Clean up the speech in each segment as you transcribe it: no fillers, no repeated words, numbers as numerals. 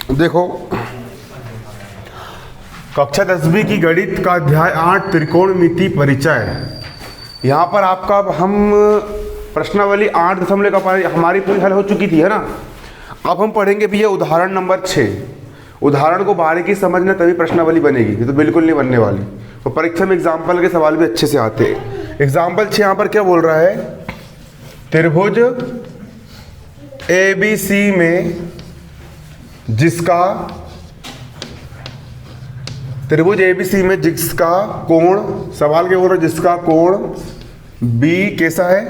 देखो, कक्षा 10वीं की गणित का अध्याय 8 त्रिकोणमिति परिचय। यहाँ पर आपका हम प्रश्नावली 8 का हमारी पूरी हल हो चुकी थी, है ना। अब हम पढ़ेंगे भैया उदाहरण नंबर 6। उदाहरण को बारीकी समझना तभी प्रश्नावली बनेगी, ये तो बिल्कुल नहीं बनने वाली। तो परीक्षा में एग्जाम्पल के सवाल भी अच्छे से आते हैं। एग्जाम्पल 6 यहाँ पर क्या बोल रहा है, त्रिभुज ABC में जिसका कोण, सवाल क्या बोल रहा है, जिसका कोण B कैसा है,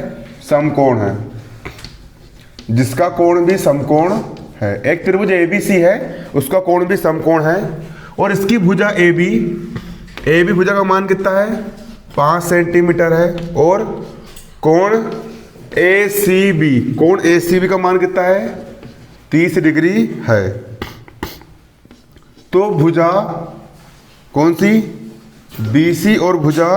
समकोण है, जिसका कोण भी समकोण है। एक त्रिभुज ABC है, उसका कोण भी समकोण है, और इसकी भुजा AB भुजा का मान कितना है, 5 सेंटीमीटर है, और कोण ACB का मान कितना है, 30 डिग्री है। तो भुजा कौन सी, BC और भुजा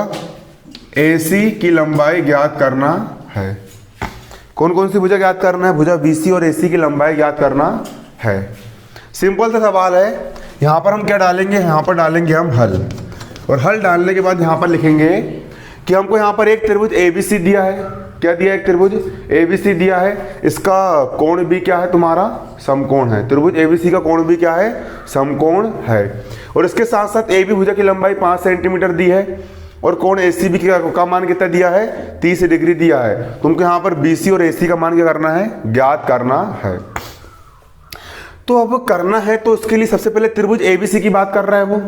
AC की लंबाई ज्ञात करना है। कौन कौन सी भुजा ज्ञात करना है, भुजा BC और AC की लंबाई ज्ञात करना है। सिंपल सा सवाल है। यहाँ पर हम क्या डालेंगे, यहाँ पर डालेंगे हम हल, और हल डालने के बाद यहाँ पर लिखेंगे कि हमको यहाँ पर एक त्रिभुज ABC दिया है। क्या दिया है, एक त्रिभुज ABC दिया है, इसका कोण भी क्या है, तुम्हारा समकोण है। त्रिभुज ABC का कोण भी क्या है, समकोण है। और इसके साथ साथ AB भुजा की लंबाई 5 सेंटीमीटर दी है, और कोण ACB का मान कितना दिया है, 30 डिग्री दिया है। तुमको यहाँ पर BC और AC का मान क्या करना है, ज्ञात करना है। तो अब करना है तो उसके लिए सबसे पहले त्रिभुज ABC की बात कर रहा है वो।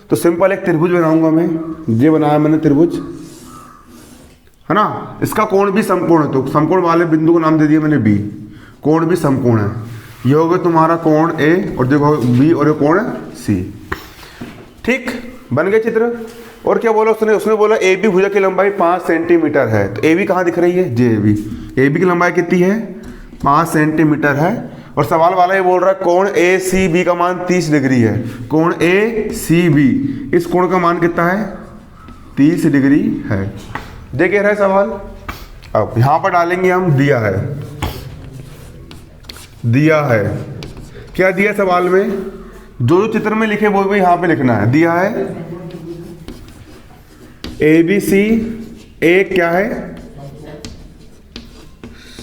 तो सिंपल एक त्रिभुज बनाऊंगा मैं, ये बनाया मैंने त्रिभुज, है ना। इसका कोण भी समकोण है, तो समकोण वाले बिंदु को नाम दे दिया मैंने B। कोण भी समकोण है, ये हो गया तुम्हारा कोण A, और देखो B, और ये कोण C। ठीक, बन गए चित्र। और क्या बोला उसने बोला AB भुजा की लंबाई 5 सेंटीमीटर है। तो AB कहाँ दिख रही है, AB की लंबाई कितनी है, 5 सेंटीमीटर है। और सवाल वाला ये बोल रहा है कोण ACB का मान 30 डिग्री है। कोण ACB, इस कोण का मान कितना है, 30 डिग्री है। देखे रहे सवाल। अब यहां पर डालेंगे हम दिया है, क्या दिया सवाल में, जो चित्र में लिखे वो भी यहां पे लिखना है। दिया है ABC एक क्या है,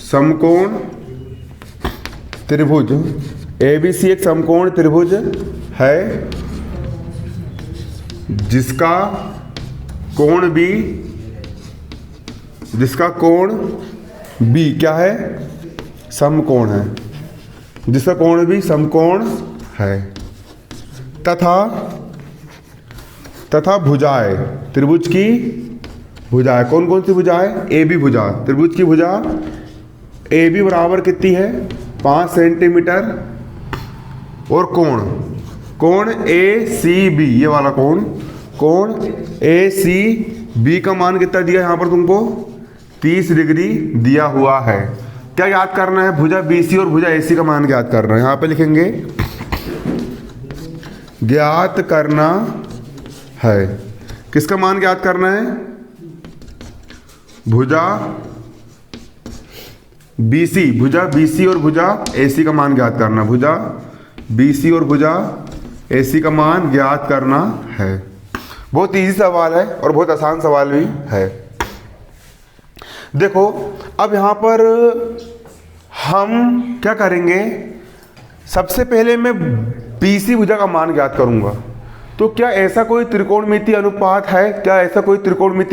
समकोण त्रिभुज। ABC एक समकोण त्रिभुज है, जिसका कोण B क्या है, समकोण है, जिसका कोण भी समकोण है। तथा भुजाएं, त्रिभुज की भुजाएं, कौन कौन सी भुजाएं, AB भुजा, त्रिभुज की भुजा AB बराबर कितनी है, 5 सेंटीमीटर, और कोण ACB, ये वाला कोण ACB का मान कितना दिया यहाँ पर तुमको, 30 डिग्री दिया हुआ है। क्या याद करना है, भुजा BC और भुजा AC का मान ज्ञात करना है। यहाँ पे लिखेंगे ज्ञात करना है, किसका मान ज्ञात करना है, भुजा BC और भुजा AC का मान ज्ञात करना। भुजा BC और भुजा AC का मान ज्ञात करना है। बहुत इजी सवाल है और बहुत आसान सवाल भी है। देखो, अब यहां पर हम क्या करेंगे, सबसे पहले मैं BC भुजा का मान ज्ञात करूंगा। तो क्या ऐसा कोई त्रिकोणमितीय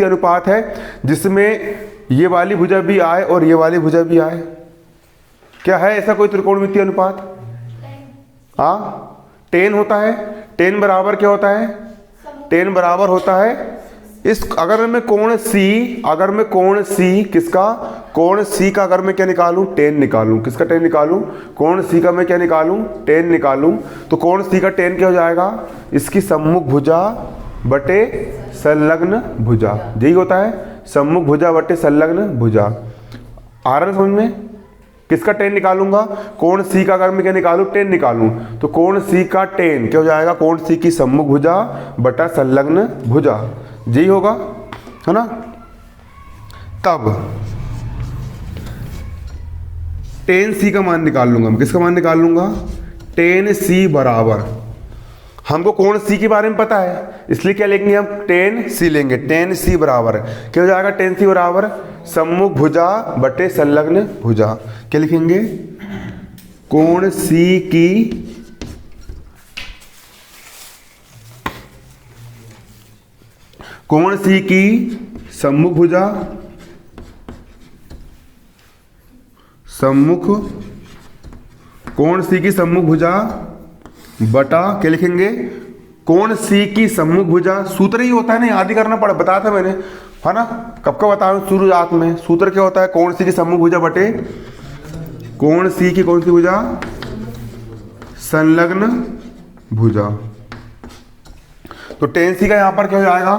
अनुपात है, जिसमें ये वाली भुजा भी आए और ये वाली भुजा भी आए? क्या है ऐसा कोई त्रिकोणमितीय अनुपात? tan होता है। tan बराबर क्या होता है, tan बराबर होता है अगर मैं कोण C, किसका, कोण C का अगर मैं क्या निकालूं, tan निकालूं। किसका tan निकालूं, कोण C का मैं क्या निकालूं, tan निकालूं। तो कोण C का tan क्या हो जाएगा, इसकी सम्मुख भुजा बटे संलग्न भुजा। यही होता है, सम्मुख भुजा बटे संलग्न भुजा। आ रहा है समझ में? किसका tan निकालूंगा, कोण C का अगर मैं क्या निकालूं, tan निकालूं। तो कोण C का tan क्या हो जाएगा, कोण C की सम्मुख भुजा बटा संलग्न भुजा। यही होगा, है ना। तब tan C का मान निकाल लूंगा मैं। किसका मान निकाल लूंगा, टेन सी बराबर, हमको कोण सी के बारे में पता है इसलिए क्या लेंगे हम, टेन सी लेंगे। टेन सी बराबर क्या हो जाएगा, टेन सी बराबर सम्मुख भुजा बटे संलग्न भुजा। क्या लिखेंगे, कोण सी की सम्मुख भुजा कोण सी की सम्मुख भुजा बटा क्या लिखेंगे, कोण सी की सम्मुख भुजा। सूत्र ही होता है ना, याद ही करना पड़ा, बताया था मैंने, है ना, कब का बताया शुरुआत में। सूत्र क्या होता है, कोण सी की सम्मुख भुजा बटे कोण सी की कौन सी भुजा, संलग्न भुजा। तो टेन सी का यहां पर क्या हो जाएगा,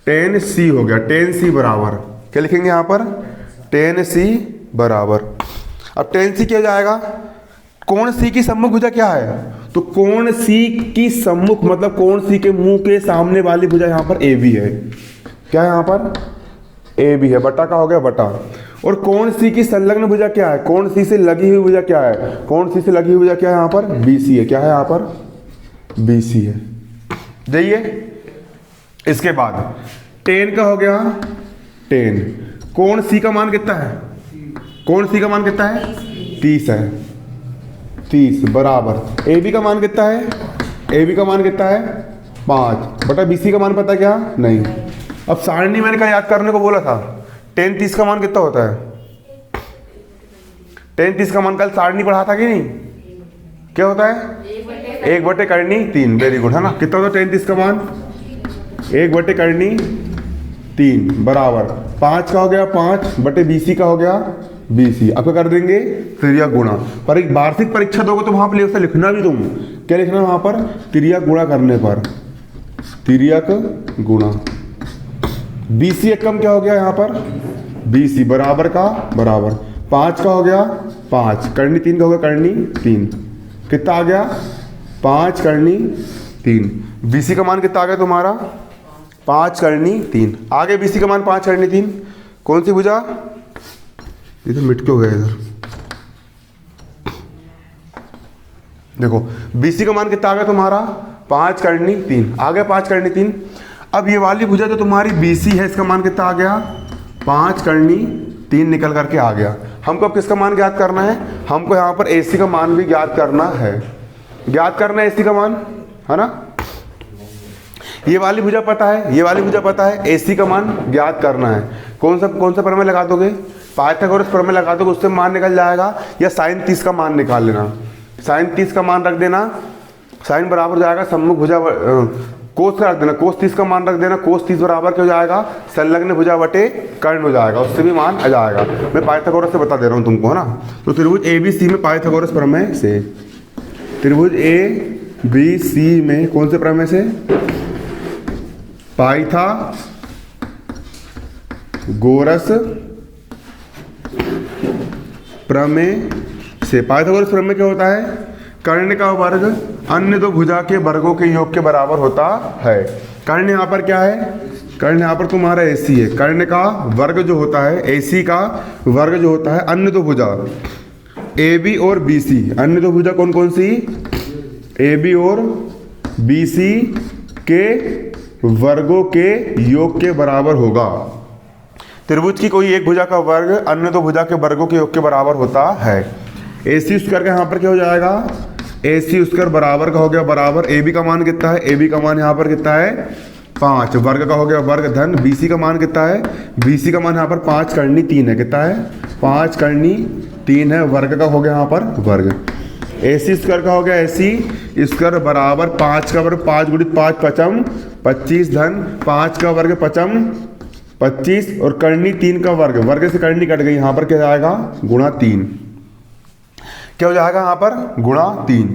टेन सी हो गया। टेन सी बराबर क्या लिखेंगे यहां पर, टेन सी बराबर। अब टेन सी क्या हो जाएगा, कोण सी की सम्मुख भुजा क्या है, तो कोण सी की सम्मुख मतलब कोण सी के मुंह के सामने वाली भुजा यहां पर ए बी है। क्या है यहां पर, ए बी है, बटा का हो गया बटा। और कोण सी की संलग्न भुजा क्या है, कोण सी से लगी हुई भुजा क्या है, कोण सी से लगी हुई भुजा क्या है यहां पर, बी सी है। क्या है यहां पर, बी सी है। जाइए इसके बाद टेन का हो गया, टेन कोण सी का मान कितना है, कोण सी का मान कितना है, 30 है, 30 बराबर ए बी का मान कितना है, ए बी का मान कितना है 5 बटा बी सी का मान पता है क्या, नहीं। अब सारणी मैंने कहा याद करने को बोला था, टेन 30 का मान कितना होता है, टेन 30 का मान कल सारणी पढ़ा था कि नहीं, क्या होता है 1 बटे करनी 3। वेरी गुड, है ना। कितना होता है टेन 30 का मान, 1 बटे करनी 3 बराबर 5 का हो गया 5 बटे बीसी का हो गया बीसी। अब क्या कर देंगे, तिर्यक गुणा। पर एक वार्षिक परीक्षा दोगे तो वहां पर उसे लिखना भी, तुम क्या लिखना वहां पर, तिर्यक गुणा करने पर, तिर्यक गुणा। बीसी एकम क्या हो गया यहाँ पर, बीसी बराबर का बराबर 5 का हो गया 5 करनी 3 का हो गया करनी 3। कितना आ गया 5 करनी 3। बीसी का मान कितना आ गया तुम्हारा 5 करनी 3। आगे बीसी का मान 5 करनी 3। कौन सी भुजा, ये तो मिट क्यों गया इधर, देखो बीसी का मान कितना आ गया तुम्हारा 5 करनी 3। आ गया 5 करनी 3। अब ये वाली भुजा जो तुम्हारी बीसी है इसका मान कितना आ गया 5 करनी 3 निकल करके आ गया। हमको अब किसका मान ज्ञात करना है, हमको यहाँ पर एसी का मान भी ज्ञात करना है, ज्ञात करना है एसी का मान, है ना। ये वाली भुजा पता है, ये वाली भुजा पता है, एसी का मान ज्ञात करना है। कौन सा प्रमेय लगा दोगे, पाइथागोरस प्रमेय लगा दोगे, उससे मान निकल जाएगा। या साइन 30 का मान निकाल लेना, साइन 30 का मान रख देना, साइन बराबर हो जाएगा सम्मुख भुजा, कोस का रख देना, कोस 30 का मान रख देना, कोस 30 बराबर क्या हो जाएगा, संलग्न भुजा बटे कर्ण हो जाएगा, उससे भी मान आ जाएगा। मैं पाइथागोरस से बता दे रहा हूँ तुमको, है ना। तो त्रिभुज ए बी सी में पाइथागोरस प्रमेय से, त्रिभुज ए बी सी में कौन से प्रमेय से, पाइथागोरस प्रमेय से। पाइथागोरस प्रमेय क्या होता है, कर्ण का वर्ग अन्य दो भुजा के वर्गों के योग के बराबर होता है। कर्ण यहाँ पर क्या है, कर्ण यहाँ पर तुम्हारा एसी है, कर्ण का वर्ग जो होता है, एसी का वर्ग जो होता है अन्य दो भुजा ए बी और बी सी, अन्य दो भुजा कौन कौन सी, ए बी और बी सी के वर्गों के योग के बराबर होगा। त्रिभुज की कोई एक भुजा का वर्ग अन्य दो भुजा के वर्गों के योग के बराबर होता है। ए सी स्क्वायर का यहाँ पर क्या हो जाएगा, ए सी स्क्वायर बराबर का हो गया बराबर, ए बी का मान कितना है, ए बी का मान यहाँ पर कितना है 5, वर्ग का हो गया वर्ग धन बी सी का मान कितना है, बी सी का मान यहाँ पर 5 करनी 3 है। कितना है 5 करनी 3 है, वर्ग का हो गया यहाँ पर वर्ग। ए सी स्क्वायर का हो गया ए सी स्क्वायर बराबर 5 का वर्ग 5 गुणित 5 पचम 25 धन 5 का वर्ग पचम 25 और करनी 3 का वर्ग, वर्ग से करनी कट गई, यहाँ पर क्या आएगा गुणा 3। क्या हो जाएगा यहाँ पर गुणा 3।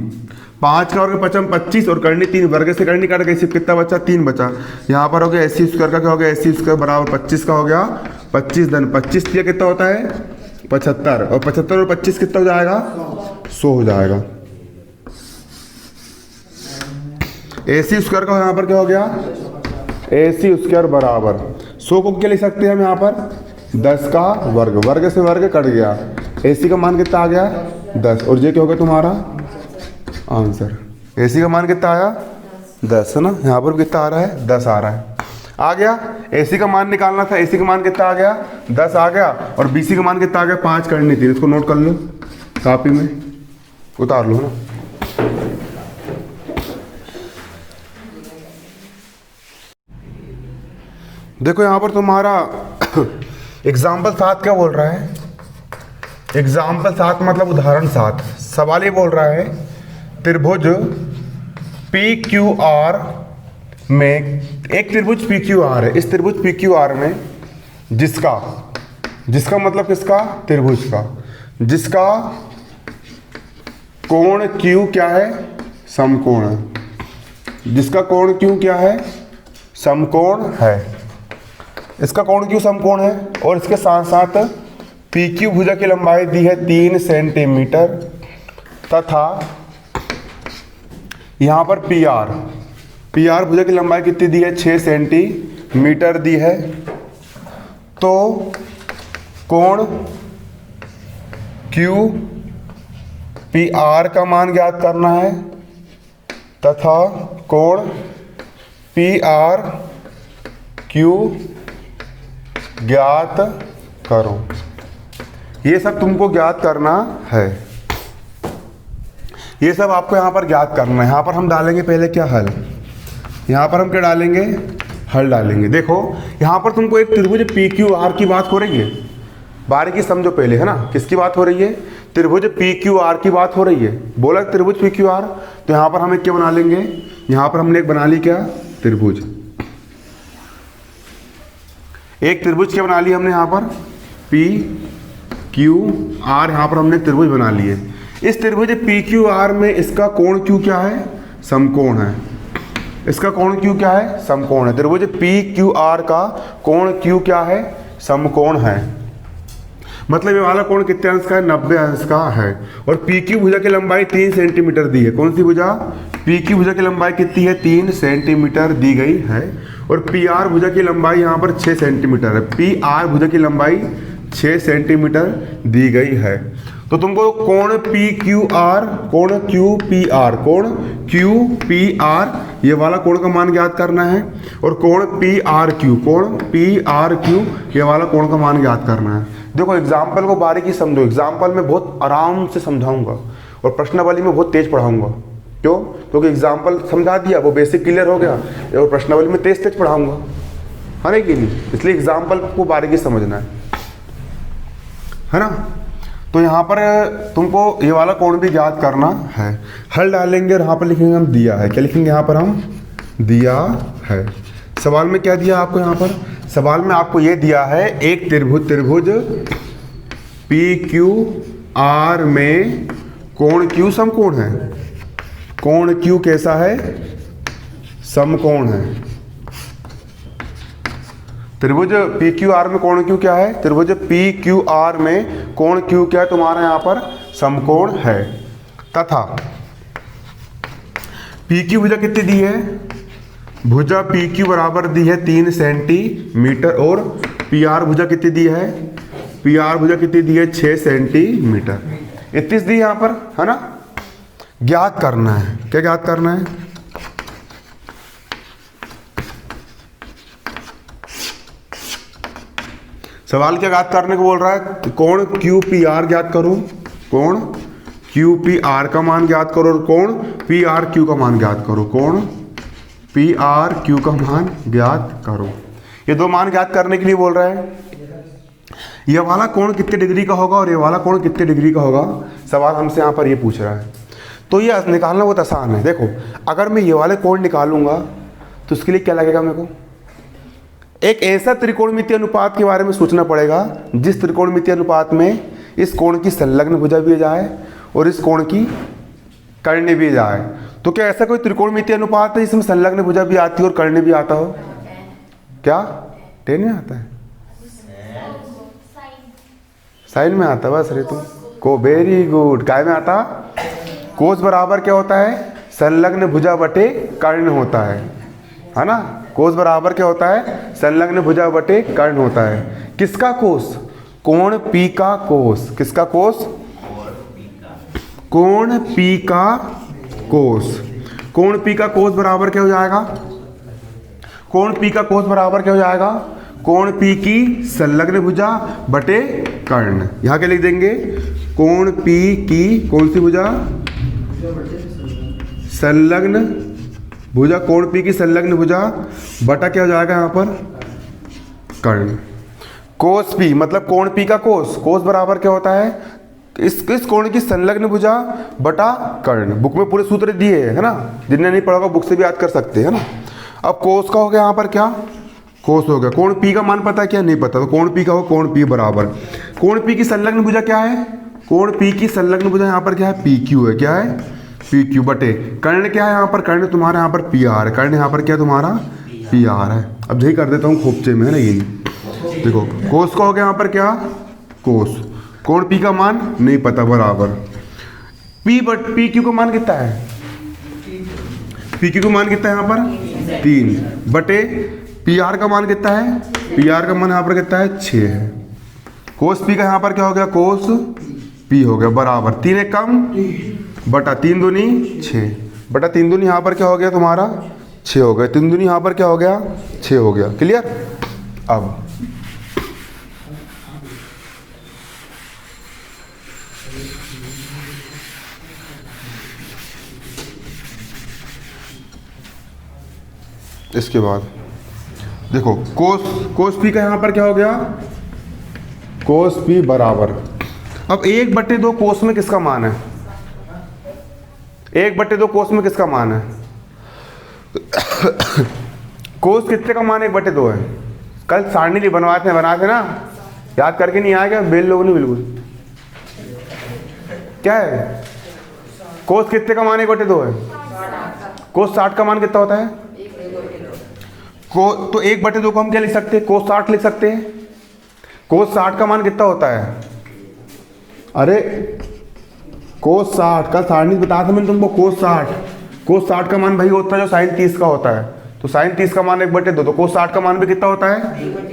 5 का वर्ग पचम 25 और करनी 3, वर्ग से करनी कट गई, सिर्फ कितना बचा 3 बचा। यहाँ पर हो गया एसी स्क्वायर का क्या हो गया, एसी स्क्वायर बराबर 25 का हो गया 25 धन 25 दिया कितना होता है 75 और 75 और 25 कितना हो जाएगा 100 हो जाएगा। एसी स्क्वायर का यहाँ पर क्या हो गया, एसी स्क्वायर बराबर 100 को क्या लिख सकते हैं हम यहाँ पर 10 का वर्ग, वर्ग से वर्ग कट गया, एसी का मान कितना आ गया 10 और ये क्या होगा तुम्हारा आंसर। AC का मान कितना आया 10 है ना, यहाँ पर कितना आ रहा है 10 आ रहा है। आ गया। AC का मान निकालना था, AC का मान कितना आ गया 10 आ गया, और BC का मान कितना आ गया 5 करनी थी। इसको नोट कर लो, कॉपी में उतार लो ना। देखो यहाँ पर तुम्हारा एग्जाम्पल 7 क्या बोल रहा है, एग्जाम्पल 7 मतलब उदाहरण 7। सवाल ये बोल रहा है त्रिभुज PQR में, एक त्रिभुज PQR है, इस त्रिभुज PQR में जिसका मतलब किसका, त्रिभुज का, जिसका कोण Q क्या है, समकोण है। जिसका कोण Q क्या है, समकोण है। इसका कोण Q समकोण है, और इसके साथ साथ PQ भुजा की लंबाई दी है 3 सेंटीमीटर, तथा यहाँ पर PR भुजा की लंबाई कितनी दी है 6 सेंटीमीटर दी है। तो कोण QPR का मान ज्ञात करना है, तथा कोण PRQ ज्ञात करो। ये सब तुमको ज्ञात करना है, ये सब आपको यहाँ पर ज्ञात करना है। यहाँ पर हम डालेंगे पहले क्या, हल। यहाँ पर हम क्या डालेंगे, हल डालेंगे। देखो यहाँ पर तुमको एक त्रिभुज PQR की बात हो रही है, बारीकी समझो पहले, है ना। किसकी बात हो रही है, त्रिभुज PQR की बात हो रही है। बोला त्रिभुज PQR, तो यहाँ पर हम एक क्या बना लेंगे, यहाँ पर हमने एक बना ली क्या, त्रिभुज। एक त्रिभुज क्या बना ली हमने यहाँ पर, PQR, यहाँ पर हमने त्रिभुज बना लिए। इस त्रिभुज PQR में इसका कोण Q क्या है, समकोण है। इसका कोण Q क्या है, समकोण है। त्रिभुज PQR का कोण Q क्या है, समकोण है। मतलब ये वाला कोण कितने अंश का है, 90 अंश का है। और PQ भुजा की लंबाई 3 सेंटीमीटर दी है। कौन सी भुजा, PQ भुजा की लंबाई कितनी है, 3 सेंटीमीटर दी गई है। और PR भुजा की लंबाई यहाँ पर 6 सेंटीमीटर है। PR भुजा की लंबाई 6 सेंटीमीटर दी गई है। तो तुमको कोण PQR, कोण QPR ये वाला कोण का मान ज्ञात करना है, और कोण PRQ ये वाला कोण का मान ज्ञात करना है। देखो एग्जाम्पल को बारीकी समझो, एग्जाम्पल में बहुत आराम से समझाऊंगा, और प्रश्नावली में बहुत तेज पढ़ाऊंगा। क्यों, क्योंकि एग्जाम्पल समझा दिया, वो बेसिक क्लियर हो गया, और प्रश्नावली में तेज पढ़ाऊंगा, है ना कि नहीं। इसलिए एग्जाम्पल को बारीकी समझना है ना। तो यहाँ पर तुमको ये वाला कोण भी ज्ञात करना है। हल डालेंगे और यहाँ पर लिखेंगे हम दिया है। क्या लिखेंगे यहाँ पर हम, दिया है। सवाल में क्या दिया आपको, यहाँ पर सवाल में आपको ये दिया है एक त्रिभुज PQR में कोण Q समकोण है। कोण Q कैसा है, समकोण है। त्रिभुज PQR में कोण Q क्या है, त्रिभुज PQR में कोण Q क्या है तुम्हारा, यहाँ पर समकोण है। तथा PQ भुजा कितनी दी है, भुजा PQ बराबर दी है 3 सेंटीमीटर, और PR भुजा कितनी दी है, PR भुजा कितनी दी है 6 सेंटीमीटर। 31 दी यहाँ पर, है ना। ज्ञात करना है, क्या ज्ञात करना है, सवाल क्या ज्ञात करने को बोल रहा है, कोण QPR ज्ञात करो, कोण QPR का मान ज्ञात करो, और कोण PRQ का मान ज्ञात करो, कोण PRQ का मान ज्ञात करो। ये दो मान ज्ञात करने के लिए बोल रहा है। ये वाला कोण कितने डिग्री का होगा और ये वाला कोण कितने डिग्री का होगा, सवाल हमसे यहाँ पर ये पूछ रहा है। तो ये निकालना बहुत आसान है। देखो अगर मैं ये वाले कोण निकालूंगा तो उसके लिए क्या लगेगा, मेरे को एक ऐसा त्रिकोणमितीय अनुपात के बारे में सोचना पड़ेगा जिस त्रिकोणमितीय अनुपात में इस कोण की संलग्न भुजा भी जाए और इस कोण की कर्ण भी जाए। तो क्या ऐसा कोई त्रिकोणमितीय अनुपात है जिसमें संलग्न भुजा भी आती है और कर्ण भी आता हो? क्या टेन में आता है, साइन में आता है। बस रे तुम को वेरी गुड। काय में आता, कोस बराबर क्या होता है, संलग्न भुजा बटे कर्ण होता है ना। कोस बराबर क्या होता है, संलग्न भुजा बटे कर्ण होता है। किसका कोस, कोण P का कोस। किसका कोस, कोण पी का कोस, कोण पी का कोस बराबर क्या हो जाएगा, कोण पी का कोस बराबर क्या हो जाएगा, कोण पी की संलग्न भुजा बटे कर्ण। यहां क्या लिख देंगे, कोण पी की कौन सी भुजा, संलग्न भुजा, कोण पी की संलग्न भुजा बटा क्या हो जाएगा यहां पर कर्ण। कोस पी मतलब कोण पी का कोस, कोस बराबर क्या होता है, इस कोण की संलग्न भुजा बटा कर्ण। बुक में पूरे सूत्र दिए है ना, जिनने नहीं पढ़ा होगा बुक से भी याद कर सकते हैं ना। अब कोस का हो गया यहाँ पर क्या, कोस हो गया, कोण पी का मान पता है क्या, नहीं पता, तो कोण पी का हो, कोण पी बराबर कोण पी की संलग्न भुजा क्या है, कोण पी की संलग्न भुजा यहाँ पर क्या है, पी क्यू है, क्या है पी क्यू बटे कर्ण क्या है यहाँ पर, कर्ण तुम्हारा यहाँ पर पी आर है, कर्ण यहाँ पर क्या तुम्हारा पी आर है। अब यही कर देता हूँ खोपचे में है ना, ये देखो कोस का हो गया यहाँ पर क्या कोस, कोण पी का मान नहीं पता बराबर पी बट पी क्यू का मान कितना है, पी क्यू का मान कितना है यहाँ पर 3 बटे पी आर का मान कितना है, पी आर का मान यहाँ पर कितना है 6 है। कोस पी का यहाँ पर क्या हो गया, कोस पी हो गया बराबर 3 एक कम बटा 3 दूनी 6 बटा 3 दूनी यहाँ पर क्या हो गया तुम्हारा 6 हो गया, 3 दूनी यहाँ पर क्या हो गया 6 हो गया। क्लियर। अब इसके बाद देखो कोस पी का यहाँ पर क्या हो गया, कोस पी बराबर, अब 1/2 कोस में किसका मान है, 1/2 कोस में किसका मान है, कोस कितने का मान 1/2 है, कल सारणी नहीं बनाते ना, याद करके नहीं आएगा बेल लोग नहीं बिल्कुल, क्या है कोस कितने का मान 1/2 है, कोस 60 का मान कितना होता है, तो 1/2 को हम क्या लिख सकते हैं, कोस 60 लिख सकते हैं। कोस 60 का मान कितना होता है, अरे कोस 60 कल सारणी बताया था मैंने तुमको, कोस 60 का मान भाई होता है जो साइन 30 का होता है, तो साइन 30 का मान 1/2, तो कोस 60 का मान भी कितना होता है,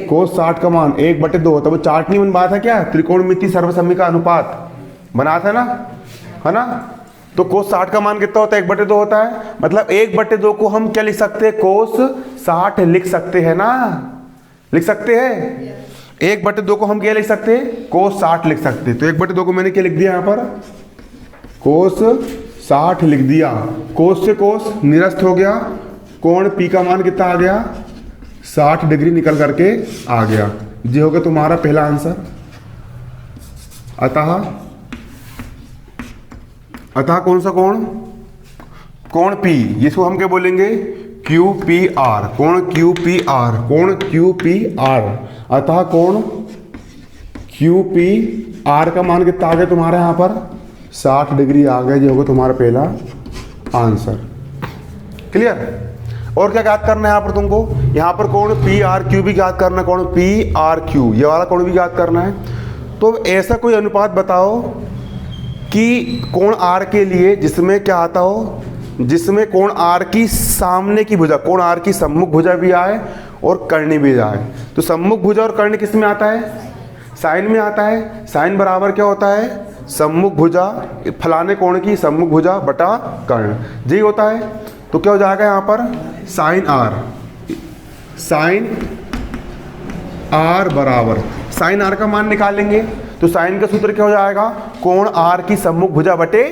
कोस 60 का मान 1/2 होता है। वो चार्ट नहीं बनवाया था क्या, त्रिकोणमिति सर्वसम्मी का अनुपात बना था ना, है ना, तो कोस 60 का मान कितना होता है 1/2 होता है, मतलब 1/2 को हम क्या लिख सकते हैं, कोस 60 लिख सकते हैं ना, लिख सकते हैं 1/2 को हम क्या लिख सकते हैं, कोस 60 लिख सकते हैं। तो 1/2 को मैंने क्या लिख दिया यहाँ पर, कोस 60 लिख दिया, कोस से कोस निरस्त हो गया, कोण पी का मान कितना आ गया 60 डिग्री निकल करके आ गया। ये हो गया तुम्हारा पहला आंसर। अतः कौन सा कोण, कोण पी, जिसको हम क्या बोलेंगे क्यू पी आर, कोण क्यू पी आर, कोण क्यू पी आर, अतः कोण क्यू पी आर का मान कितना आ गया तुम्हारा यहाँ पर 60 डिग्री आ गया। ये होगा तुम्हारा पहला आंसर। क्लियर। और क्या ज्ञात करना है यहाँ पर तुमको, यहाँ पर कोण पी आर क्यू भी ज्ञात करना है, कोण पी आर क्यू ये वाला कोण भी ज्ञात करना है। तो ऐसा कोई अनुपात बताओ कि कोण आर के लिए जिसमें क्या आता हो, जिसमें कोण आर की सामने की भुजा, कोण आर की सम्मुख भुजा भी आए और कर्णी भी आए। तो सम्मुख भुजा और कर्ण किस में आता है, साइन में आता है। साइन बराबर क्या होता है, सम्मुख भुजा फलाने कोण की सम्मुख भुजा बटा कर्ण, यही होता है। तो क्या हो जाएगा यहाँ पर साइन आर, साइन आर बराबर, साइन आर का मान निकालेंगे तो साइन का सूत्र क्या हो जाएगा, कोण आर की सम्मुख भुजा बटे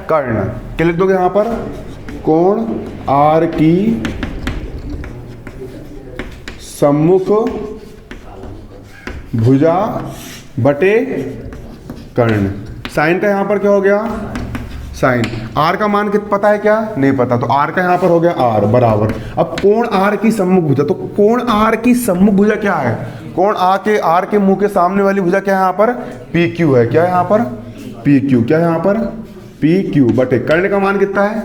कर्ण। क्या लिख दोगे यहाँ पर, कोण आर की सम्मुख भुजा बटे कर्ण। साइन का यहाँ पर क्या हो गया, साइन आर का मान कितना पता है क्या, नहीं पता, तो आर का यहाँ पर हो गया आर बराबर। अब कोण आर की सम्मुख भुजा, तो कोण आर की सम्मुख भुजा क्या है, कोण आर के मुंह के सामने वाली भुजा क्या है यहाँ पर पी क्यू है, क्या है यहाँ पर पी क्यू, क्या है यहाँ पर पी क्यू बटे कर्ण का मान कितना है,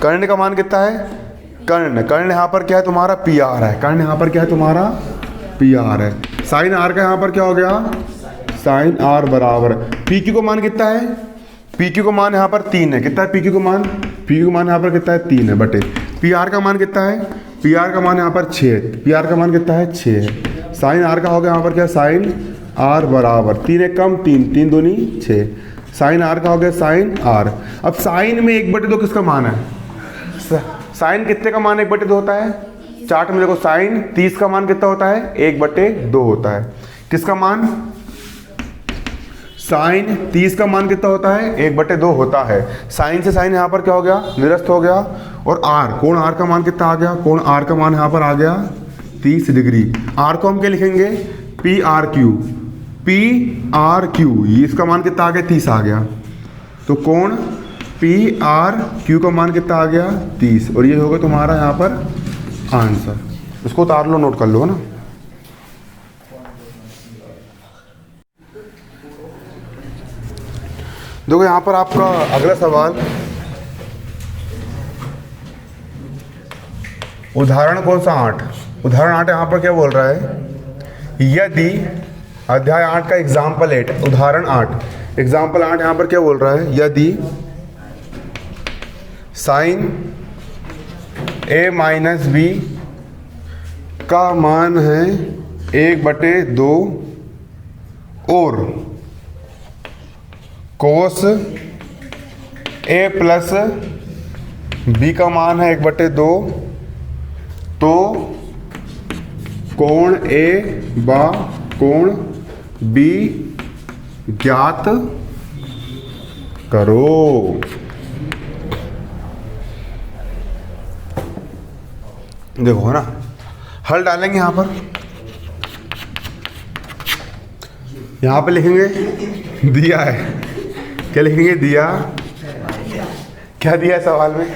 कर्ण का मान कितना है, कर्ण यहाँ पर क्या है तुम्हारा पी आर है, कर्ण यहाँ पर क्या है तुम्हारा पी आर है। साइन आर का यहाँ पर क्या हो गया, साइन आर बराबर पी क्यू का मान कितना है, पी क्यू का मान यहाँ पर 3 है, कितना है पी क्यू का मान, पी क्यू का मान यहाँ पर कितना है 3 है बटे पी आर का मान कितना है, पी आर का मान यहाँ पर 6 है, पी आर का मान कितना है 6 है। साइन आर का हो गया यहाँ पर क्या, साइन आर बराबर 3 एक कम 3, 3 दूनी 6, साइन आर का हो गया साइन आर। अब साइन में 1/2 किसका मान है? साइन कितने का मान 1/2 होता है? चार्ट में देखो साइन 30 का मान कितना होता है? 1/2 होता है। किसका मान? साइन 30 का मान कितना होता है? 1/2 होता है। साइन से साइन यहाँ पर क्या हो गया? निरस्त हो गया। और आर, कोण आर का मान कितना आ गया? कोण आर का मान यहाँ पर आ गया 30 डिग्री। आर को हम क्या लिखेंगे? P R Q, P R Q, ये इसका मान कितना आ गया? 30 आ गया। तो कोण पी आर क्यू का मान कितना आ गया? 30। और ये होगा तुम्हारा यहाँ पर आंसर। इसको उतार लो, नोट कर लो ना। देखो यहाँ पर आपका अगला सवाल, उदाहरण कौन सा 8? उदाहरण 8 यहाँ पर क्या बोल रहा है? यदि अध्याय 8 का एग्जाम्पल 8, उदाहरण 8, एग्जाम्पल 8 यहाँ पर क्या बोल रहा है? यदि साइन a माइनस बी का मान है 1/2 और कोस a प्लस बी का मान है 1/2, तो कोण A व कोण B ज्ञात करो। देखो है ना, हल डालेंगे यहाँ पर। यहाँ पे लिखेंगे दिया है, क्या लिखेंगे? दिया। क्या दिया है सवाल में?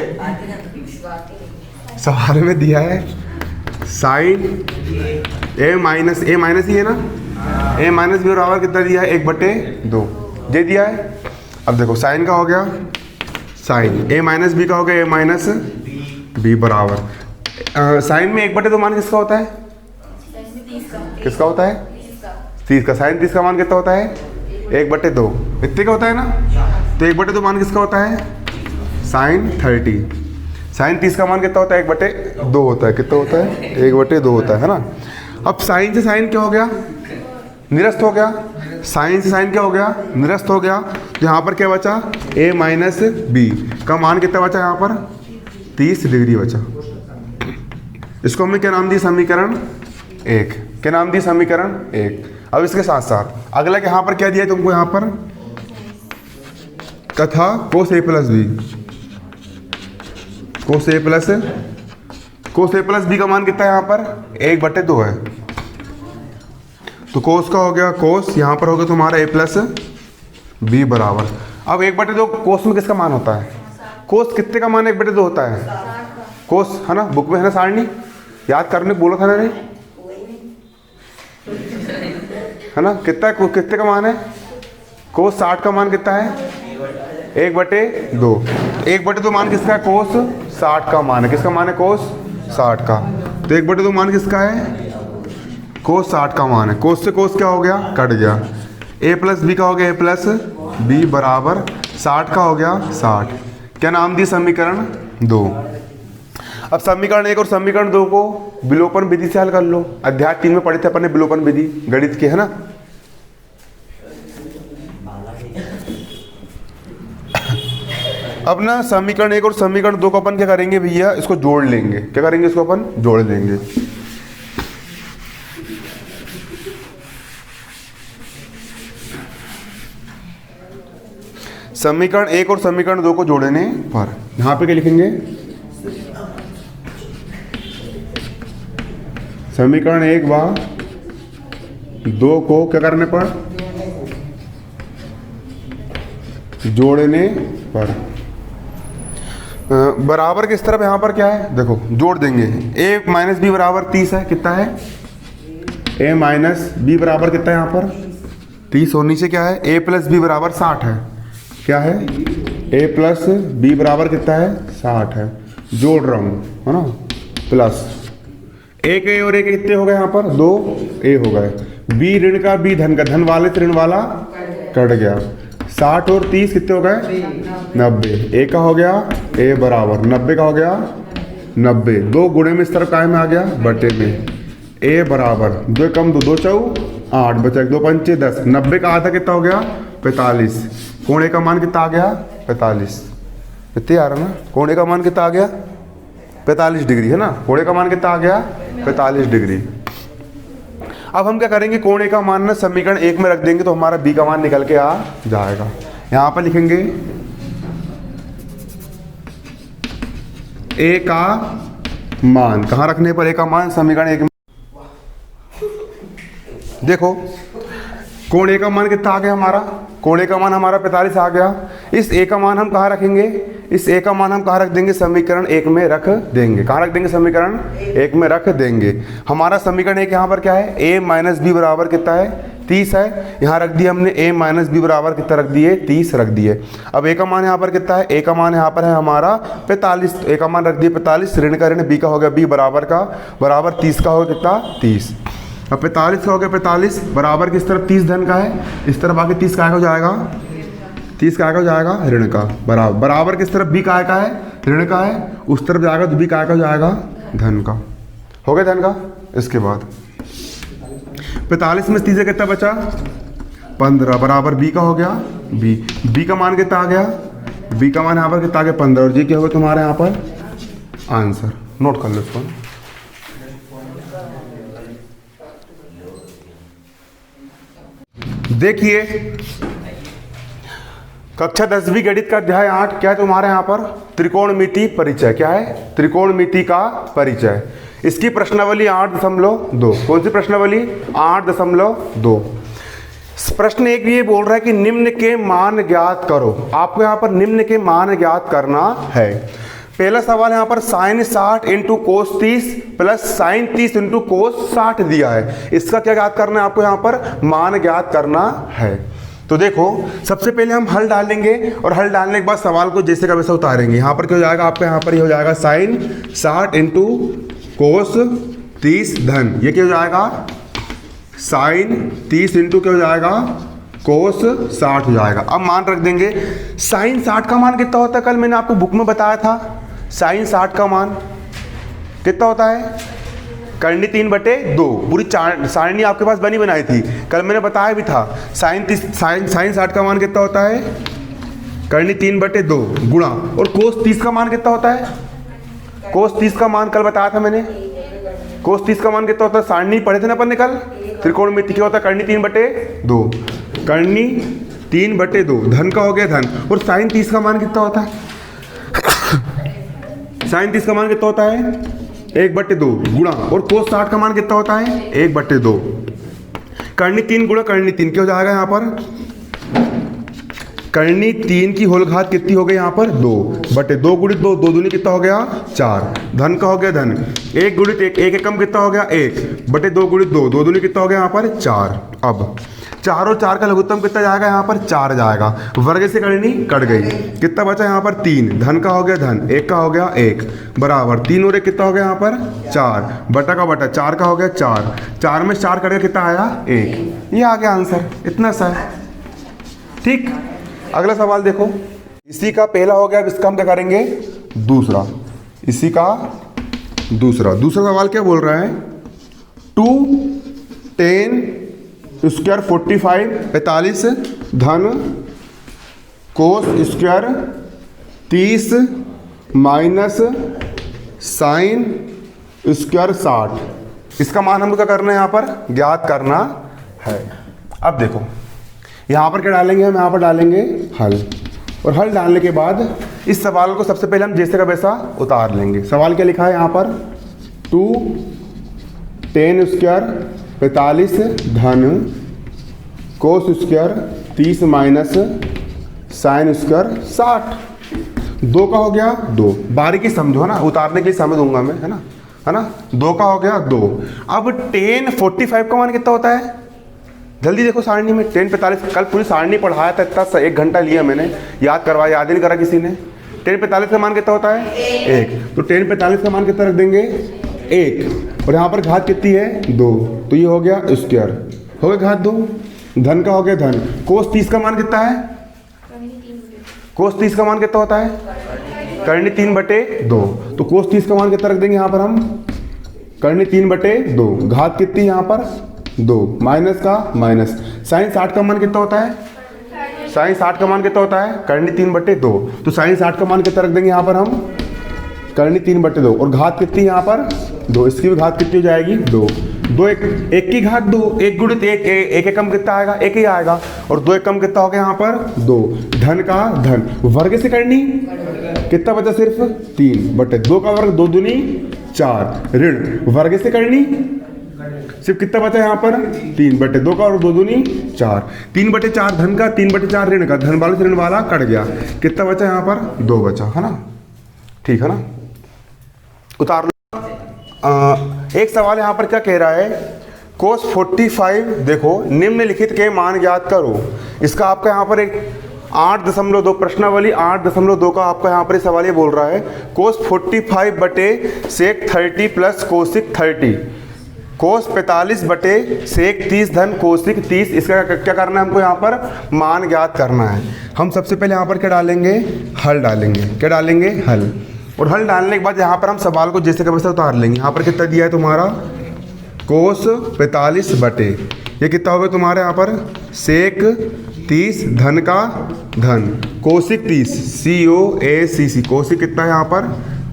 सवाल में दिया है साइन a माइनस ही है ना, a माइनस बी बराबर कितना दिया है? 1/2 ये दिया है। अब देखो साइन का हो गया साइन, a माइनस बी का हो गया a माइनस बी बराबर। साइन में 1/2 मान किसका होता है? किसका होता है? 30 का। साइन 30 का मान कितना होता है? 1/2, इतने का होता है ना। तो 1/2 मान किसका होता है? साइन 30। साइन 30 का मान कितना होता है? 1/2 होता है। कितना होता है? 1/2 होता है ना। अब साइन से साइन क्या हो गया? निरस्त हो गया। साइन से साइन क्या हो गया? निरस्त हो गया। तो यहाँ पर क्या बचा? a माइनस बी का मान कितना बचा? यहाँ पर 30 डिग्री बचा। इसको हमने क्या नाम दी? समीकरण 1। क्या नाम दी? समीकरण 1। अब इसके साथ साथ अगला यहाँ पर क्या दिया है तुमको? यहाँ पर तथा cos a plus B, cos a plus B का मान कितना है? यहाँ पर 1/2 है। तो कोस का हो गया कोस, यहाँ पर हो गया तुम्हारा a प्लस बी बराबर। अब 1/2 कोस में किसका मान होता है? कोस कितने का मान 1/2 होता है? कोस है ना, बुक में है ना सारणी, याद करने बोला था ना, नहीं है ना? कितने का मान है? कोस 60 का मान कितना है? 1/2। 1/2 मान किसका है? कोस 60 का मान है। किसका मान है? कोस 60 का। तो 1/2 मान किसका है? कोस 60 का मान है। कोस से कोस क्या हो गया? कट गया। a प्लस बी का हो गया a प्लस बी बराबर 60 का हो गया 60। क्या नाम दी? समीकरण 2। अब समीकरण 1 और समीकरण 2 को विलोपन विधि से हल कर लो। अध्याय 3 में पढ़े थे अपन ने विलोपन विधि, गणित के, है ना। अब ना समीकरण 1 और समीकरण 2 को अपन क्या करेंगे भैया? इसको जोड़ लेंगे। क्या करेंगे? इसको अपन जोड़ लेंगे। समीकरण 1 और समीकरण 2 को जोड़ने पर यहाँ पे क्या लिखेंगे? समीकरण 1 व 2 को क्या करने पर? जोड़ने पर। बराबर किस तरफ यहाँ पर क्या है? देखो जोड़ देंगे। a माइनस बी बराबर 30 है। कितना है? a माइनस बी बराबर कितना है यहाँ पर? 30। और नीचे क्या है? a प्लस बी बराबर 60 है। क्या है? a प्लस बी बराबर कितना है? 60 है। जोड़ रहा हूँ, है ना, प्लस एक a और एक कितने हो गए यहाँ पर? 2 a हो गए। b ऋण का b धन का, धन वाले से ऋण वाला कट गया। 60 और 30 कितने हो गए? 90। a का हो गया a बराबर 90 का हो गया 90। 2 गुणे में इस तरफ काय में आ गया? बटे में। a बराबर 2 कम 2 2 चौ 8 बचा 1 2 5 6 10। 90 का आधा कितना हो गया 45। कोणे का मान कितना आ गया 45। इतने आ रहा ना, कोणे का मान कितना आ गया 45 डिग्री है ना। कोणे का मान कितना आ गया 45 डिग्री। अब हम क्या करेंगे, कोणे का मान ना समीकरण 1 में रख देंगे तो हमारा बी का मान निकल के आ जाएगा। यहां पर लिखेंगे ए का मान, कहां रखने पर ए का मान समीकरण 1 में। देखो कोणे का मान कितना आ गया हमारा, कोणे का मान हमारा 45 आ गया। इस ए का मान हम कहाँ रखेंगे, इस ए का मान हम कहाँ रख देंगे समीकरण 1 में रख देंगे। कहाँ रख देंगे समीकरण 1 में रख देंगे। हमारा समीकरण 1 यहाँ पर क्या है, a माइनस बी बराबर कितना है 30 है। यहाँ रख दिया हमने a माइनस बी बराबर कितना रख दिए 30 रख दिए। अब a का मान यहाँ पर कितना है, a का मान यहाँ पर है हमारा 45, तो a का मान रख दिए 45, ऋण का ऋण b का हो गया b बराबर का बराबर 30 का हो गया कितना 30। अब 45 का हो गया 45 बराबर किस तरफ 30 धन का है, इस तरफ आके 30 का हो जाएगा, 30 का हो जाएगा ऋण का बराबर बराबर किस तरफ b का है ऋण का है, उस तरफ जाएगा तो b का हो जाएगा धन का। हो गया धन का। इसके बाद 45 में 30 कितना बचा 15 बराबर b का हो गया b का मान कितना आ गया, b का मान यहाँ पर कितना आ गया 15 और ये क्या होगा तुम्हारे यहाँ पर आंसर। नोट कर लो इसको। देखिए कक्षा 10वीं गणित का अध्याय 8 क्या है तुम्हारे यहाँ पर, त्रिकोणमिति परिचय। क्या है, त्रिकोणमिति का परिचय। इसकी प्रश्नावली 8.2। कौन सी प्रश्नावली 8.2। प्रश्न एक ये बोल रहा है कि निम्न के मान ज्ञात करो। आपको यहाँ पर निम्न के मान ज्ञात करना है। पहला सवाल यहाँ पर sine 60 into cos 30 plus sine 30 into cos 60 दिया है। इसका क्या ज्ञात करना है, आपको यहाँ पर मान ज्ञात करना है। तो देखो सबसे पहले हम हल डालेंगे और हल डालने के बाद सवाल को जैसे का वैसा उतारेंगे। यहाँ पर क्या हो जाएगा, आपको यहाँ पर ये हो जाएगा साइन 60 इंटू कोस 30 धन, ये क्या हो जाएगा साइन 30 इंटू क्या हो जाएगा कोस 60 हो जाएगा। अब मान रख देंगे। साइन 60 का मान कितना होता है, कल मैंने आपको बुक में बताया था। साइन 60 का मान कितना होता है, करनी 3/2। पूरी सारणी आपके पास बनी बनाई थी, कल मैंने बताया भी था। साइन 60 का मान कितना होता है, करनी 3/2 गुणा, और कोस 30 का मान कितना होता है, कोस 30 का मान कल बताया था मैंने। कोस 30 का मान कितना होता है, सारणी पढ़े थे ना अपन ने कल। त्रिकोणमिति क्या होता है, करनी 3/2, करनी 3/2 धन का हो गया धन। और साइन 30 का मान कितना होता है, साइन 30 का मान कितना होता है 1/2 गुणा, और कोस 60 का मान कितना होता है 1/2। करनी 3 गुणा करनी 3 क्या हो जाएगा यहाँ पर, करनी 3 की होल घात कितनी हो गई यहाँ पर 2/2 गुणित 2, 2 दूनी कितना हो गया 4, धन का हो गया धन। 1 गुणित 1, 1 एकम कितना हो गया 1/2 गुणित 2, 2 दूनी कितना हो गया यहाँ पर 4। अब 4 और 4 का लघुत्तम कितना जाएगा यहाँ पर 4 जाएगा। वर्ग से करनी कट गई, कितना बचा यहाँ पर 3, धन का हो गया धन, 1 का हो गया 1 बराबर 3 और 1 कितना हो गया यहाँ पर 4, बटा का बटा 4 का हो गया 4, 4 में 4 कट गया कितना आया 1। ये आ गया आंसर, इतना सा है। ठीक, अगला सवाल देखो। इसी का पहला हो गया, अब इसका हम क्या करेंगे दूसरा। इसी का दूसरा सवाल क्या बोल रहा है, 2 10 स्क्वायर 45 धन cos square 30 minus sine square 60। इसका मान हमको क्या करना है, यहाँ पर ज्ञात करना है। अब देखो यहाँ पर क्या डालेंगे, हम यहाँ पर डालेंगे हल, और हल डालने के बाद इस सवाल को सबसे पहले हम जैसे का वैसा उतार लेंगे। सवाल क्या लिखा है यहाँ पर, 2 10 स्क्वायर 45 धन cos square 30 minus sine square 60। 2 का हो गया 2, बारीकी समझो है ना, उतारने के लिए समझ दूंगा मैं, है ना 2 का हो गया 2। अब 10 45 का मान कितना होता है, जल्दी देखो सारणी में 10 45, कल पूरी सारणी पढ़ाया था, इतना 1 घंटा लिया मैंने, याद करवाया, याद ही नहीं करा किसी ने। 10 45 का मान कितना होता है 1, तो 10 45 का मान कितना रख देंगे 1, और यहाँ पर घात कितनी है 2, तो ये हो गया स्क्वायर, हो गया घात 2, धन का हो गया धन। कोस 30 का मान कितना है, कोस 30 का मान कितना होता है, करनी 3/2, तो कोस 30 का मान कितना रख देंगे यहाँ पर हम, करनी 3/2, घात कितनी यहाँ पर 2, माइनस का माइनस। साइन 60 का मान कितना होता है? साइन 60 का मान कितना होता है? करनी 3/2। तो साइन 60 का मान कितना रख देंगे यहाँ पर हम? करनी 3/2। और घात कितनी यहाँ पर? 2। इसकी भी घात कितनी हो जाएगी? 2। 2 एक की घात 2, 1 गुणित 1, एक एकम कितना आएगा? 1 ही आएगा। और 2 एकम कितना हो गया यहाँ पर? 2। धन का धन, वर्ग से करनी कितना बचा? सिर्फ 3/2 का वर्ग 2 दूनी 4। ऋण वर्ग से करनी सिर्फ कितना बचा यहाँ पर? 3/2 का और 2 दूनी 4। 3/4 धन का, 3/4 ऋण का। धन वाले से ऋण वाला कट गया, कितना बचा यहाँ पर? 2 बचा, है ना? ठीक है ना? उतार लो। एक सवाल यहाँ पर क्या कह रहा है? cos 45, देखो निम्नलिखित के मान ज्ञात करो। इसका आपका यहाँ पर एक 8.2 प्रश्नावली 8.2 का आपका यहाँ पर सवाल ये बोल रहा है cos 45 बटे sec 30 प्लस कोसिक 30, cos 45 बटे sec 30 धन कोसिक 30। इसका क्या करना है हमको? यहाँ पर मान ज्ञात करना है। हम सबसे पहले यहाँ पर क्या डालेंगे? हल डालेंगे। क्या डालेंगे? हल। और हल डालने के बाद यहाँ पर हम सवाल को जैसे का वैसे उतार लेंगे। यहाँ पर कितना दिया है तुम्हारा? cos 45 बटे, ये कितना होगा तुम्हारे यहाँ पर? sec 30 धन का धन कोसिक 30, COSEC, कोसिक कितना है यहाँ पर?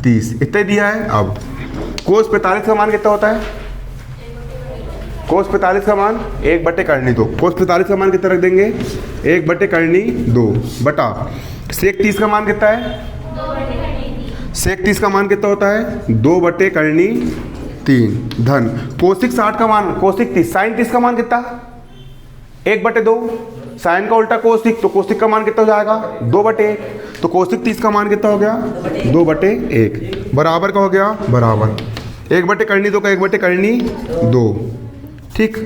30, इतना दिया है। अब cos 45 का मान कितना होता है? cos 45 का मान 1/2। cos 45 का मान कितना रख देंगे? 1/2 बटा sec 30 का मान कितना है? sec 30 का मान कितना होता है? 2/3 धन कोसिक 60 का मान, कोसिक 30, साइन 30 का मान कितना? 1/2। साइन का उल्टा कोसिक, तो कोसिक का मान कितना हो जाएगा? 2/1। तो कोसिक 30 का मान कितना हो गया? 2/1 बराबर का हो गया बराबर 1/2 का 1/2। ठीक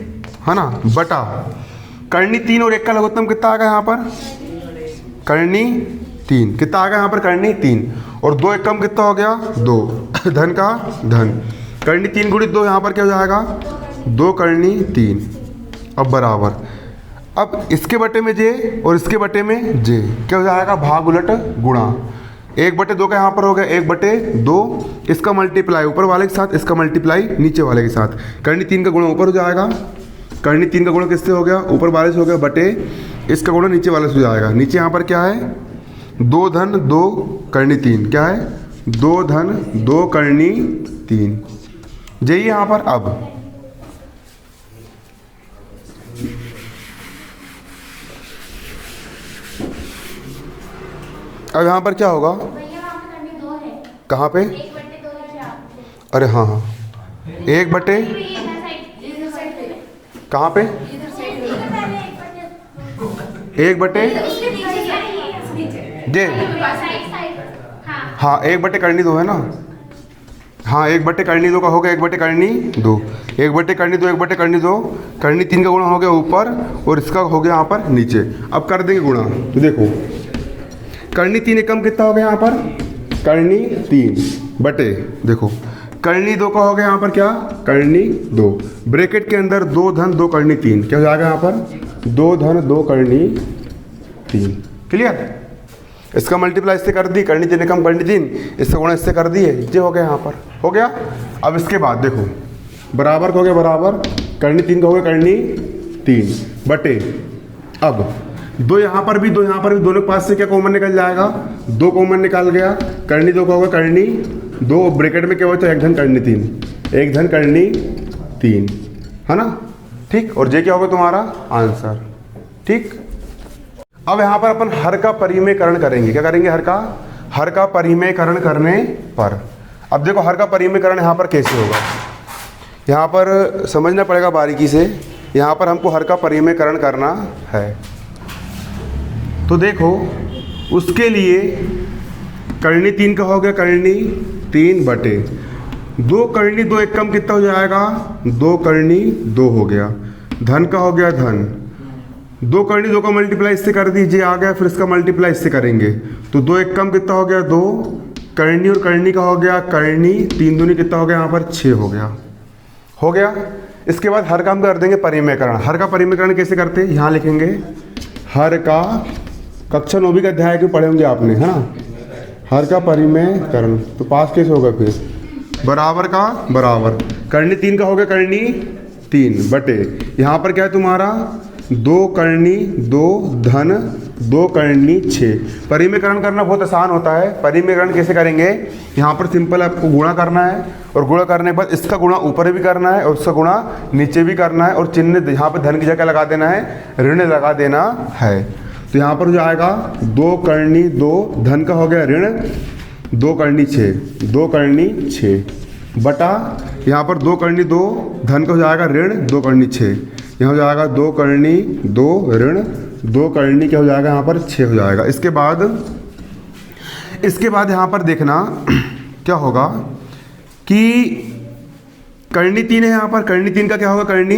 है ना? बटा करनी 3 और 1 का लघुत्तम कितना आ गया यहाँ पर? करनी 3 कितना आ गया यहाँ पर? करनी 3 और 2 एकम कितना हो गया? 2 धन का धन करनी 3 गुणित 2 यहाँ पर क्या हो जाएगा? 2 करनी 3। अब बराबर, अब इसके बटे में जे और इसके बटे में जे क्या हो जाएगा? भाग उलट गुणा। 1/2 का यहाँ पर हो गया 1/2, इसका मल्टीप्लाई ऊपर वाले के साथ, इसका मल्टीप्लाई नीचे वाले के साथ। करनी 3 का गुणा ऊपर हो जाएगा, करनी 3 का गुणा किससे हो गया? ऊपर वाले से हो गया, बटे इसका गुणा नीचे वाले से हो जाएगा। नीचे यहाँ पर क्या है? 2 धन 2 करनी 3, क्या है? 2 धन 2 करनी 3। जाइए यहाँ पर। अब यहाँ पर क्या होगा? कहाँ पे? अरे हाँ हाँ, 1/, कहाँ पे? 1/, जे हाँ 1/, करनी 2 है ना? हाँ 1/, करनी 2 का हो गया 1/, करनी 2, 1/, करनी 2, 1/, करनी 2, करनी 3 का गुणा हो गया ऊपर और इसका हो गया यहाँ पर नीचे। अब कर देंगे गुणा। तो देखो करनी 3 एकम कितना हो गया यहाँ पर? करनी 3 बटे, देखो करनी 2 का हो गया यहाँ पर क्या? करनी 2, ब्रैकेट के अंदर 2 धन 2 करनी 3, क्या हो जाएगा यहाँ पर? 2 धन 2 करनी 3। क्लियर? इसका मल्टीप्लाई इससे कर दी, करनी 3 एकम करनी 3, इससे गुणा इससे कर दिए, ये हो गया यहाँ पर, हो गया। अब इसके बाद देखो बराबर का हो गया बराबर, करनी 3 का हो गया करनी 3 बटे, अब 2 यहाँ पर भी 2 यहाँ पर भी, दोनों के पास से क्या कॉमन निकल जाएगा? 2 कॉमन निकाल गया। करनी 2 का होगा करनी 2, ब्रैकेट में क्या बचा? 1 धन करनी 3, 1 धन करनी 3, है ना? ठीक। और जे क्या होगा तुम्हारा आंसर। ठीक। अब यहाँ पर अपन हर का परिमेयकरण करेंगे। क्या करेंगे? हर का परिमेयकरण करने पर। अब देखो हर का परिमेयकरण यहाँ पर कैसे होगा, यहाँ पर समझना पड़ेगा बारीकी से। यहाँ पर हमको हर का परिमेयकरण करना है, तो देखो उसके लिए करनी 3 का हो गया करनी 3 बटे 2, करनी 2 एकम कितना हो जाएगा? 2 करनी 2 हो गया, धन का हो गया धन, 2 करनी 2 का मल्टीप्लाई इससे कर दीजिए, आ गया, फिर इसका मल्टीप्लाई इससे करेंगे तो 2 एकम कितना हो गया? 2 करनी और करनी का हो गया करनी, 3 दूनी कितना हो गया यहाँ पर? 6 हो गया, हो गया। इसके बाद हर का हम कर देंगे परिमेयकरण। हर का परिमेयकरण कैसे करते हैं? यहाँ लिखेंगे हर का, कक्षा 9वीं का अध्याय के पढ़े होंगे आपने, है ना? हर का परिमेयकरण, तो पास कैसे होगा? फिर बराबर का बराबर, करनी 3 का हो गया करनी 3 बटे यहाँ पर क्या है तुम्हारा 2 करनी 2 धन 2 करनी 6। परिमेयकरण करना बहुत आसान होता है। परिमेयकरण कैसे करेंगे, यहाँ पर सिंपल आपको गुणा करना है और गुणा करने के बाद इसका गुणा ऊपर भी करना है और उसका गुणा नीचे भी करना है और चिन्ह यहाँ पर धन की जगह लगा देना है, ऋण लगा देना है। तो यहाँ पर हो जाएगा 2 करनी 2 धन का हो गया ऋण 2 करनी 6 2 करनी 6 बटा यहाँ पर 2 करनी 2 धन का हो जाएगा ऋण 2 करनी 6। यहाँ हो जाएगा 2 करनी 2 ऋण 2 करनी क्या हो जाएगा यहाँ पर 6 हो जाएगा। इसके बाद यहाँ पर देखना क्या होगा कि करनी 3 है, यहाँ पर करनी 3 का क्या होगा करनी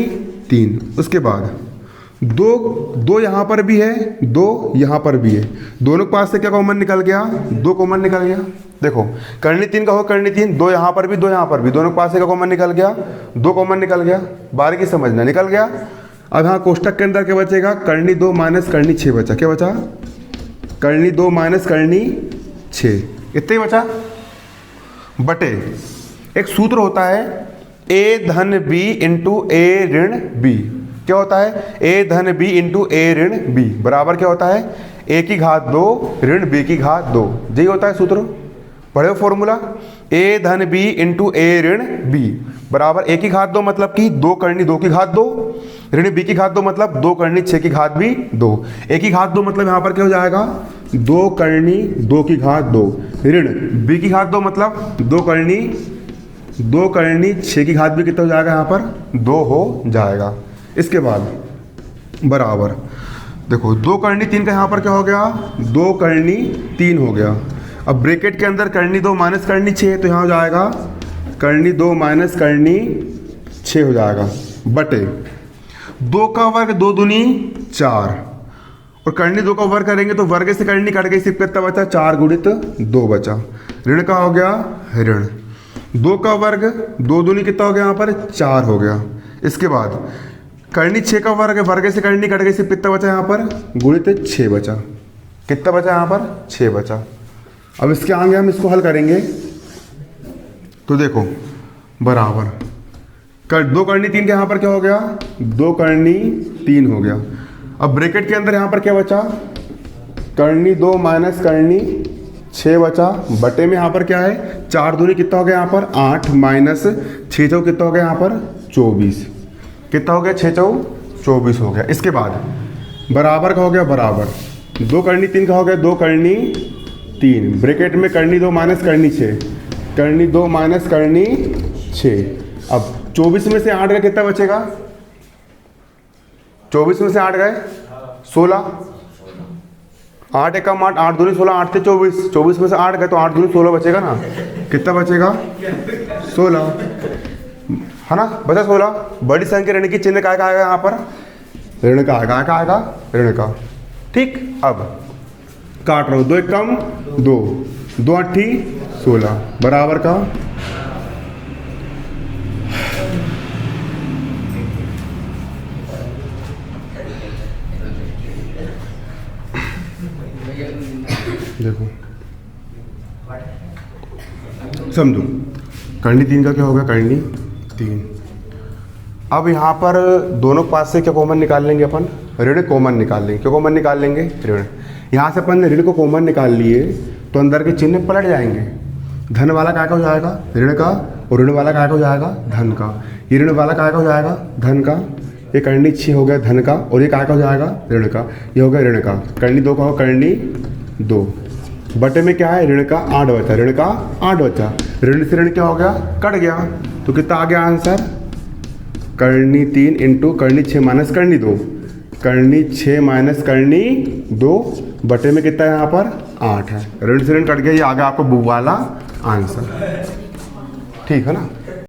3। उसके बाद 2 यहाँ पर भी है 2 यहाँ पर भी है, दोनों के पास से क्या कॉमन निकल गया 2 कॉमन निकल गया। देखो करनी 3 का होगा करनी 3, 2 यहाँ पर भी 2 यहाँ पर भी, दोनों के पास से क्या कॉमन निकल गया 2 कॉमन निकल गया। बारीकी समझना निकल गया। अब यहाँ कोष्टक के अंदर क्या बचेगा करनी 2 माइनस करनी 6 बचा। क्या बचा करनी 2 माइनस करनी 6, इतना ही बचा। बटे एक सूत्र होता है ए धन बी इंटू ए ऋण बी। क्या होता है ए धन बी इंटू ए ऋण बी बराबर क्या होता है ए की घात 2 ऋण बी की घात 2। यही होता है सूत्र, पढ़े हो फॉर्मूला। ए धन बी इंटू ए ऋण बी बराबर ए की घात 2 मतलब कि 2 करनी 2 की घात 2 ऋण बी की घात 2 मतलब 2 करनी 6 की घात भी 2। ए की घात 2 मतलब यहाँ पर क्या हो जाएगा 2 करनी 2 की घात 2 ऋण बी की घात 2 मतलब 2 करनी 6 की घात भी कितना हो जाएगा यहाँ पर 2 हो जाएगा। इसके बाद बराबर देखो 2 करनी 3 का यहाँ पर क्या हो गया 2 करनी 3 हो गया। अब ब्रैकेट के अंदर करनी 2 माइनस करनी 6 तो यहाँ हो जाएगा करनी 2 माइनस करनी 6 हो जाएगा। बटे 2 का वर्ग 2 दूनी 4 और करनी 2 का वर्ग करेंगे तो वर्ग से करनी कट गई, सिर्फ कितना बचा 4 गुणित 2 बचा। ऋण का हो गया ऋण 2 का वर्ग 2 दूनी कितना हो गया यहाँ पर 4 हो गया। इसके बाद करनी 6 का वर्ग है, वर्ग से करनी कट गई, सिर्फ कितना बचा यहाँ पर गुणित 6 बचा। कितना बचा यहाँ पर 6 बचा। अब इसके आगे हम इसको हल करेंगे तो देखो बराबर 2 करनी 3 के यहाँ पर क्या हो गया 2 करनी 3 हो गया। अब ब्रैकेट के अंदर यहाँ पर क्या बचा करनी 2 माइनस करनी 6 बचा। बटे में यहाँ पर क्या है 4 दूनी कितना हो गया यहाँ पर 8 माइनस 6 चौ कितना हो गया यहाँ पर 24। कितना हो गया 6 चौ 24 हो गया। इसके बाद बराबर का हो गया बराबर 2 करनी 3 का हो गया 2 करनी 3 ब्रैकेट में करनी 2 माइनस करनी 6 करनी 2 माइनस करनी 6। अब 24 में से 8 गए कितना बचेगा 24 में से 8 गए 16 8 एकम 8 8 दूनी 16 8 से 24 24 में से 8 गए तो 8 दूनी 16 बचेगा ना। कितना बचेगा 16 है ना, बचा 16। बड़ी संख्या ऋण की चिन्ह का आएगा यहाँ पर ऋण का आएगा ऋण का। ठीक अब काट रहा हूँ 2 एकम 2 2 8 16 बराबर का देखो समझो करनी 3 का क्या होगा करनी 3। अब यहाँ पर दोनों पास से क्या कॉमन निकाल लेंगे अपन ऋण कॉमन निकाल लेंगे। क्या कॉमन निकाल लेंगे ऋण। यहाँ से अपन ने ऋण को कॉमन निकाल लिए तो अंदर के चिन्ह पलट जाएंगे। धन वाला क्या हो जाएगा ऋण का और ऋण वाला क्या हो जाएगा धन का। ये ऋण वाला क्या हो जाएगा धन का, ये करनी 6 हो गया धन का और ये क्या हो जाएगा ऋण का, ये हो गया ऋण का। करनी 2 का हो करनी 2 बटे में क्या है ऋण का 8 बचा, ऋण का 8 बचा। ऋण से ऋण क्या हो गया कट गया तो कितना आ गया आंसर करनी 3 इंटू करनी 6 माइनस करनी 2 करनी 6 माइनस करनी 2 बटे में कितना है यहाँ पर 8 है। ऋण से ऋण कट गया, ये आ गया आपको वाला आंसर। ठीक है ना।